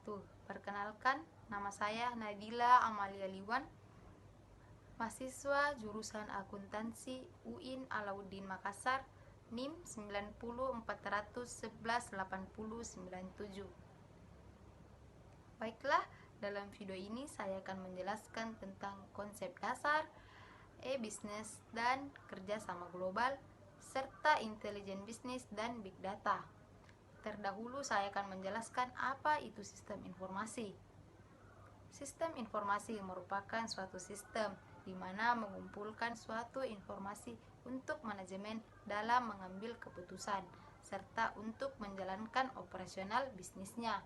wabarakatuh. Perkenalkan, nama saya Nadila Amalia Liwan, mahasiswa jurusan Akuntansi UIN Alauddin Makassar, NIM 9041180997. Baiklah, dalam video ini saya akan menjelaskan tentang konsep dasar e-bisnis dan kerjasama global, serta intelijen bisnis dan big data. Terdahulu saya akan menjelaskan apa itu sistem informasi. Sistem informasi merupakan suatu sistem di mana mengumpulkan suatu informasi untuk manajemen dalam mengambil keputusan, serta untuk menjalankan operasional bisnisnya.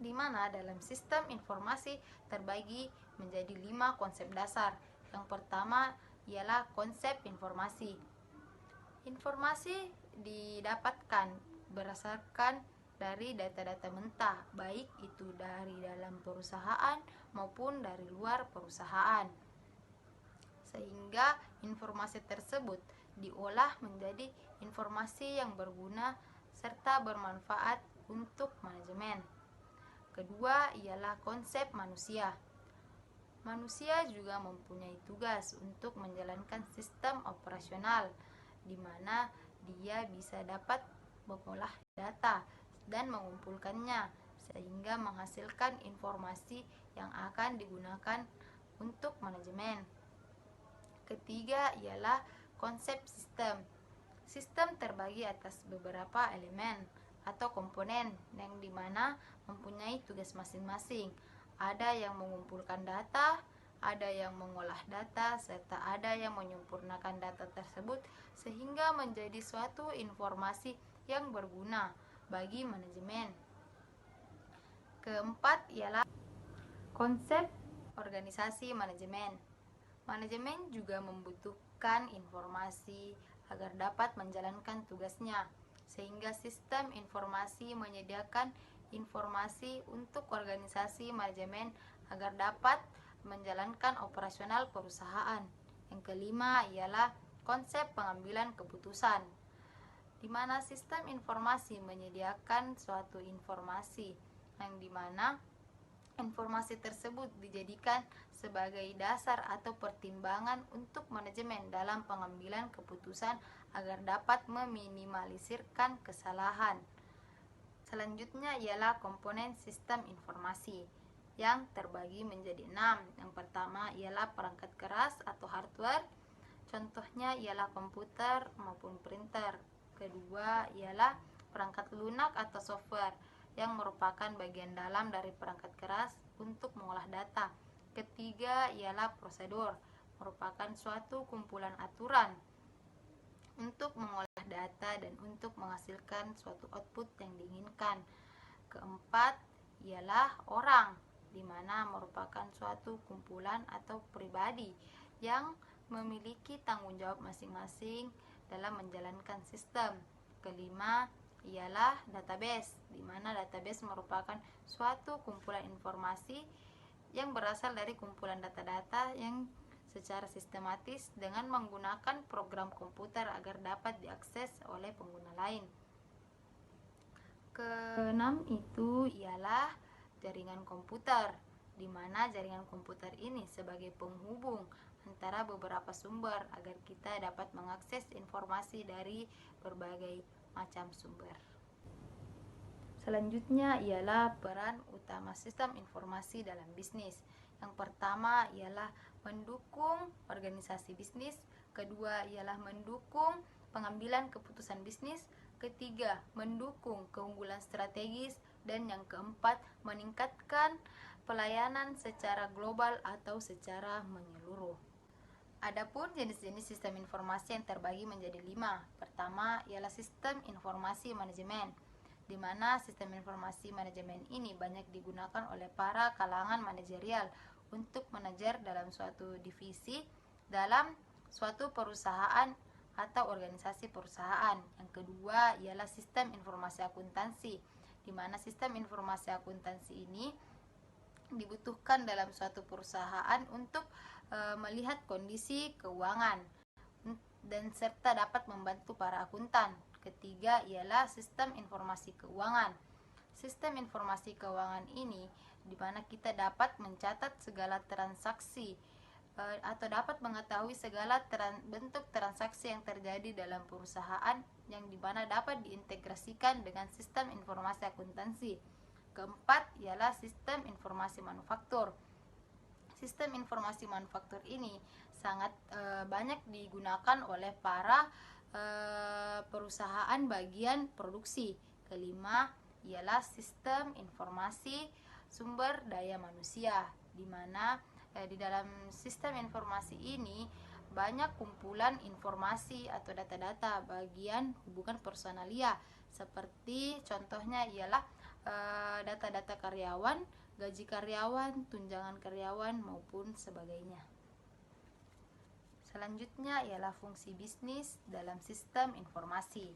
Di mana dalam sistem informasi terbagi menjadi 5 konsep dasar. Yang pertama ialah konsep informasi. Informasi didapatkan berdasarkan dari data-data mentah, baik itu dari dalam perusahaan maupun dari luar perusahaan. Sehingga informasi tersebut diolah menjadi informasi yang berguna serta bermanfaat untuk manajemen. Kedua ialah konsep manusia. Manusia juga mempunyai tugas untuk menjalankan sistem operasional, di mana dia bisa dapat mengolah data dan mengumpulkannya sehingga menghasilkan informasi yang akan digunakan untuk manajemen. Ketiga ialah konsep sistem. Sistem terbagi atas beberapa elemen atau komponen yang dimana mempunyai tugas masing-masing. Ada yang mengumpulkan data, ada yang mengolah data, serta ada yang menyempurnakan data tersebut sehingga menjadi suatu informasi yang berguna bagi manajemen. Keempat ialah konsep organisasi manajemen. Manajemen juga membutuhkan informasi agar dapat menjalankan tugasnya, sehingga sistem informasi menyediakan informasi untuk organisasi manajemen agar dapat menjalankan operasional perusahaan. Yang kelima ialah konsep pengambilan keputusan, di mana sistem informasi menyediakan suatu informasi yang dimana informasi tersebut dijadikan sebagai dasar atau pertimbangan untuk manajemen dalam pengambilan keputusan agar dapat meminimalisirkan kesalahan. Selanjutnya ialah komponen sistem informasi yang terbagi menjadi 6. Yang pertama ialah perangkat keras atau hardware. Contohnya ialah komputer maupun printer. Kedua ialah perangkat lunak atau software yang merupakan bagian dalam dari perangkat keras untuk mengolah data. Ketiga ialah prosedur, merupakan suatu kumpulan aturan untuk mengolah data dan untuk menghasilkan suatu output yang diinginkan. Keempat ialah orang, di mana merupakan suatu kumpulan atau pribadi yang memiliki tanggung jawab masing-masing dalam menjalankan sistem. Kelima ialah database, di mana database merupakan suatu kumpulan informasi yang berasal dari kumpulan data-data yang secara sistematis dengan menggunakan program komputer agar dapat diakses oleh pengguna lain. Keenam itu ialah jaringan komputer, di mana jaringan komputer ini sebagai penghubung antara beberapa sumber agar kita dapat mengakses informasi dari berbagai macam sumber. Selanjutnya ialah peran utama sistem informasi dalam bisnis. Yang pertama ialah mendukung organisasi bisnis, kedua ialah mendukung pengambilan keputusan bisnis, ketiga mendukung keunggulan strategis, dan yang keempat meningkatkan pelayanan secara global atau secara menyeluruh. Adapun jenis-jenis sistem informasi yang terbagi menjadi 5. Pertama ialah sistem informasi manajemen, di mana sistem informasi manajemen ini banyak digunakan oleh para kalangan manajerial untuk manajer dalam suatu divisi dalam suatu perusahaan atau organisasi perusahaan. Yang kedua ialah sistem informasi akuntansi, di mana sistem informasi akuntansi ini dibutuhkan dalam suatu perusahaan untuk melihat kondisi keuangan dan serta dapat membantu para akuntan. Ketiga ialah sistem informasi keuangan. Sistem informasi keuangan ini di mana kita dapat mencatat segala transaksi atau dapat mengetahui segala bentuk transaksi yang terjadi dalam perusahaan yang di mana dapat diintegrasikan dengan sistem informasi akuntansi. Keempat ialah sistem informasi manufaktur. Sistem informasi manufaktur ini sangat banyak digunakan oleh para perusahaan bagian produksi. Kelima ialah sistem informasi sumber daya manusia, di mana di dalam sistem informasi ini banyak kumpulan informasi atau data-data bagian hubungan personalia, seperti contohnya ialah data-data karyawan, gaji karyawan, tunjangan karyawan, maupun sebagainya. Selanjutnya ialah fungsi bisnis dalam sistem informasi.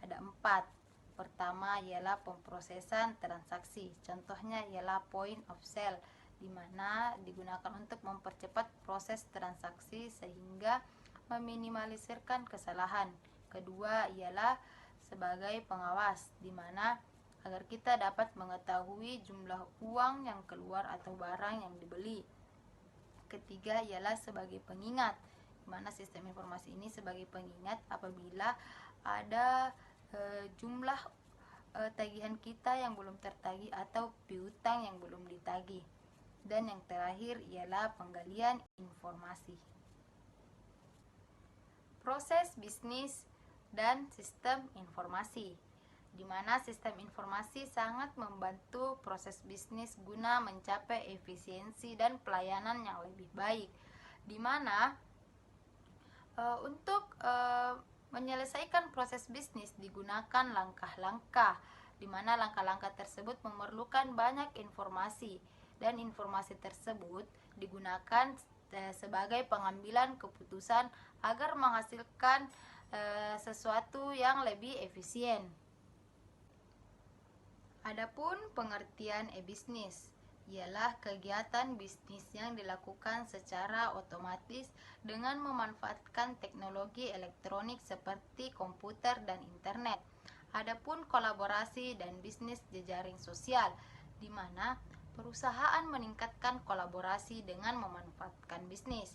Ada 4. Pertama ialah pemrosesan transaksi. Contohnya ialah point of sale, di mana digunakan untuk mempercepat proses transaksi sehingga meminimalisirkan kesalahan. Kedua ialah sebagai pengawas, di mana agar kita dapat mengetahui jumlah uang yang keluar atau barang yang dibeli. Ketiga ialah sebagai pengingat, di mana sistem informasi ini sebagai pengingat apabila ada jumlah tagihan kita yang belum tertagih atau piutang yang belum ditagih. Dan yang terakhir ialah penggalian informasi. Proses bisnis dan sistem informasi, di mana sistem informasi sangat membantu proses bisnis guna mencapai efisiensi dan pelayanan yang lebih baik, di mana untuk menyelesaikan proses bisnis digunakan langkah-langkah, di mana langkah-langkah tersebut memerlukan banyak informasi, dan informasi tersebut digunakan sebagai pengambilan keputusan agar menghasilkan sesuatu yang lebih efisien. Adapun pengertian e-bisnis ialah kegiatan bisnis yang dilakukan secara otomatis dengan memanfaatkan teknologi elektronik seperti komputer dan internet. Adapun kolaborasi dan bisnis jejaring sosial, di mana perusahaan meningkatkan kolaborasi dengan memanfaatkan bisnis,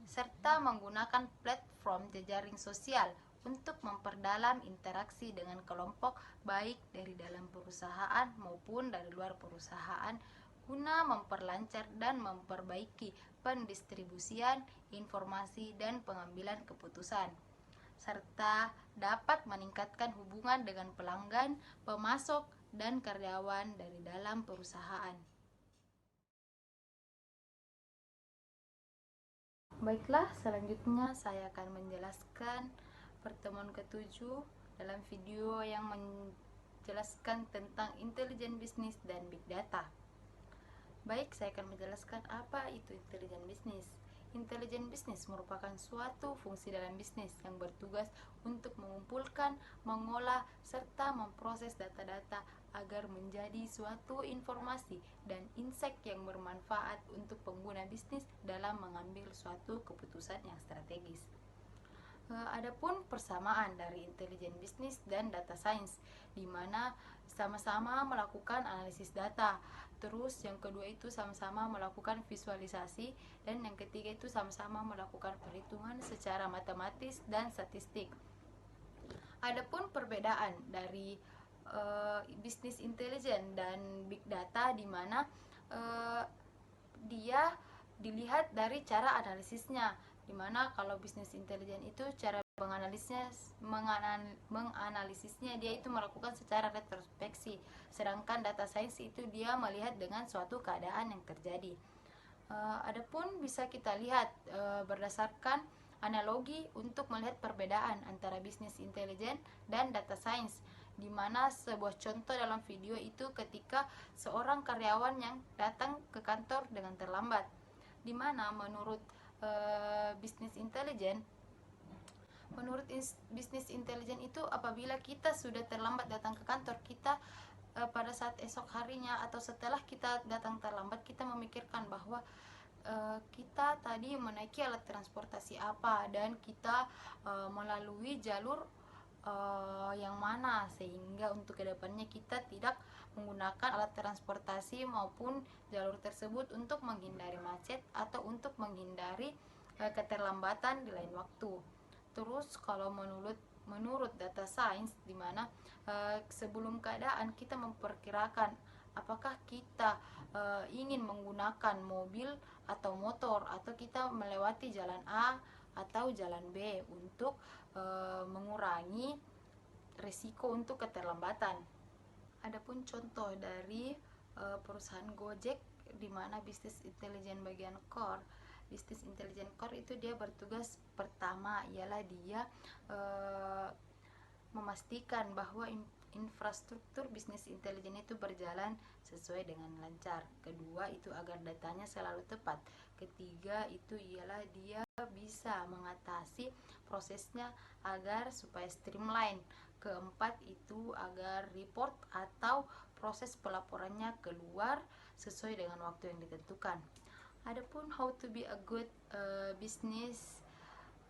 serta menggunakan platform jejaring sosial untuk memperdalam interaksi dengan kelompok baik dari dalam perusahaan maupun dari luar perusahaan guna memperlancar dan memperbaiki pendistribusian informasi dan pengambilan keputusan, serta dapat meningkatkan hubungan dengan pelanggan, pemasok, dan karyawan dari dalam perusahaan. Baiklah, selanjutnya saya akan menjelaskan pertemuan ke-7 dalam video yang menjelaskan tentang intelijen bisnis dan big data. Baik, saya akan menjelaskan apa itu intelijen bisnis. Intelijen bisnis merupakan suatu fungsi dalam bisnis yang bertugas untuk mengumpulkan, mengolah, serta memproses data-data agar menjadi suatu informasi dan insight yang bermanfaat untuk pengguna bisnis dalam mengambil suatu keputusan yang strategis. Adapun persamaan dari intelijen bisnis dan data science, di mana sama-sama melakukan analisis data, terus yang kedua itu sama-sama melakukan visualisasi, dan yang ketiga itu sama-sama melakukan perhitungan secara matematis dan statistik. Adapun perbedaan dari bisnis intelijen dan big data, di mana dia dilihat dari cara analisisnya, di mana kalau bisnis intelijen itu cara menganalisisnya dia itu melakukan secara retrospeksi, sedangkan data science itu dia melihat dengan suatu keadaan yang terjadi. Adapun bisa kita lihat berdasarkan analogi untuk melihat perbedaan antara bisnis intelijen dan data science, di mana sebuah contoh dalam video itu ketika seorang karyawan yang datang ke kantor dengan terlambat, di mana menurut bisnis intelijen itu apabila kita sudah terlambat datang ke kantor, kita pada saat esok harinya atau setelah kita datang terlambat, kita memikirkan bahwa kita tadi menaiki alat transportasi apa dan kita melalui jalur yang mana, sehingga untuk kedepannya kita tidak menggunakan alat transportasi maupun jalur tersebut untuk menghindari macet atau untuk menghindari keterlambatan di lain waktu. Terus kalau menurut data sains, di mana sebelum keadaan kita memperkirakan apakah kita ingin menggunakan mobil atau motor, atau kita melewati jalan A atau jalan B untuk mengurangi risiko untuk keterlambatan. Adapun contoh dari perusahaan Gojek, di mana bisnis intelijen bagian core. Bisnis intelijen core itu dia bertugas pertama ialah dia memastikan bahwa infrastruktur bisnis intelijen itu berjalan sesuai dengan lancar. Kedua itu agar datanya selalu tepat. Ketiga itu ialah dia bisa mengatasi prosesnya agar supaya streamline. Keempat itu agar report atau proses pelaporannya keluar sesuai dengan waktu yang ditentukan. Adapun how to be a good business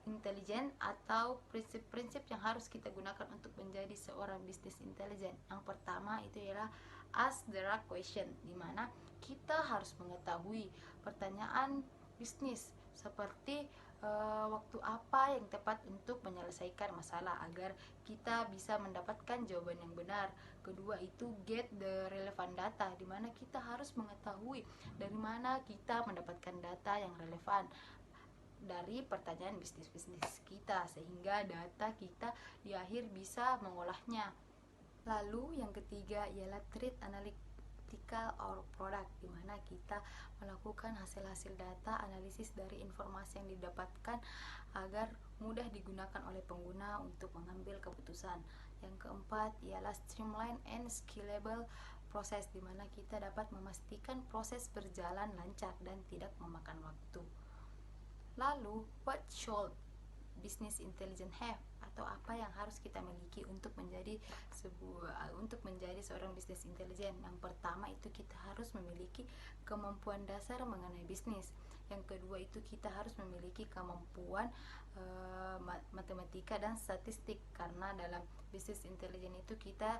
intelijen atau prinsip-prinsip yang harus kita gunakan untuk menjadi seorang bisnis intelijen. Yang pertama itu ialah ask the right question, di mana kita harus mengetahui pertanyaan bisnis seperti waktu apa yang tepat untuk menyelesaikan masalah agar kita bisa mendapatkan jawaban yang benar. Kedua itu get the relevant data, di mana kita harus mengetahui dari mana kita mendapatkan data yang relevan dari pertanyaan bisnis-bisnis kita, sehingga data kita di akhir bisa mengolahnya. Lalu yang ketiga ialah treat analytical or product, di mana kita melakukan hasil-hasil data analisis dari informasi yang didapatkan agar mudah digunakan oleh pengguna untuk mengambil keputusan. Yang keempat ialah streamline and scalable proses, di mana kita dapat memastikan proses berjalan lancar dan tidak memakan waktu. Lalu, what should business intelligence have, atau apa yang harus kita miliki untuk menjadi seorang bisnis intelijen? Yang pertama itu kita harus memiliki kemampuan dasar mengenai bisnis. Yang kedua itu kita harus memiliki kemampuan matematika dan statistik, karena dalam bisnis intelijen itu kita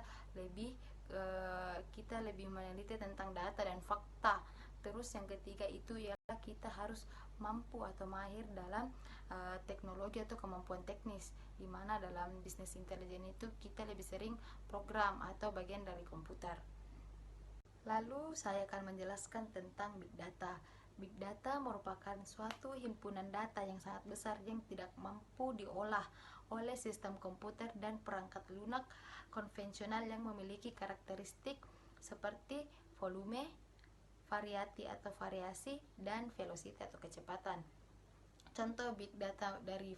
lebih meneliti tentang data dan fakta. Terus yang ketiga itu ialah kita harus mampu atau mahir dalam teknologi atau kemampuan teknis, di mana dalam bisnis intelijen itu kita lebih sering program atau bagian dari komputer. Lalu saya akan menjelaskan tentang big data. Big data merupakan suatu himpunan data yang sangat besar yang tidak mampu diolah oleh sistem komputer dan perangkat lunak konvensional yang memiliki karakteristik seperti volume, variasi dan velocity atau kecepatan. Contoh big data dari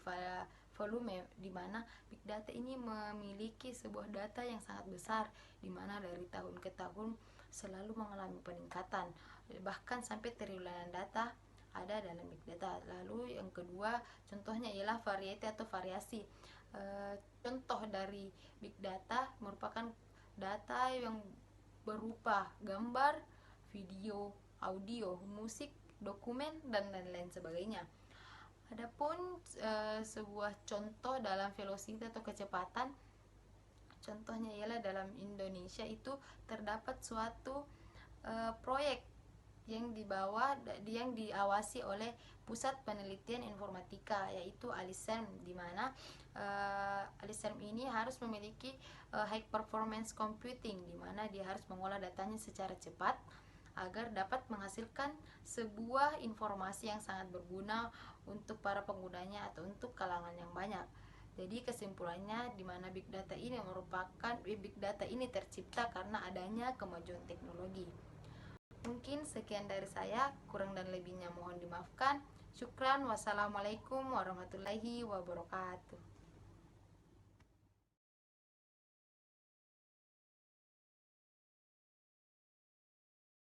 volume, di mana big data ini memiliki sebuah data yang sangat besar, di mana dari tahun ke tahun selalu mengalami peningkatan, bahkan sampai triliunan data ada dalam big data. Lalu yang kedua contohnya ialah variety atau variasi. Contoh dari big data merupakan data yang berupa gambar, video, audio, musik, dokumen, dan lain-lain sebagainya. Adapun sebuah contoh dalam velocity atau kecepatan, contohnya ialah dalam Indonesia itu terdapat suatu proyek yang diawasi oleh Pusat Penelitian Informatika, yaitu ALISERM, di mana ALISERM ini harus memiliki high performance computing, di mana dia harus mengolah datanya secara cepat agar dapat menghasilkan sebuah informasi yang sangat berguna untuk para penggunanya atau untuk kalangan yang banyak. Jadi kesimpulannya, di mana big data ini tercipta karena adanya kemajuan teknologi. Mungkin sekian dari saya, kurang dan lebihnya mohon dimaafkan. Syukran, wassalamualaikum warahmatullahi wabarakatuh.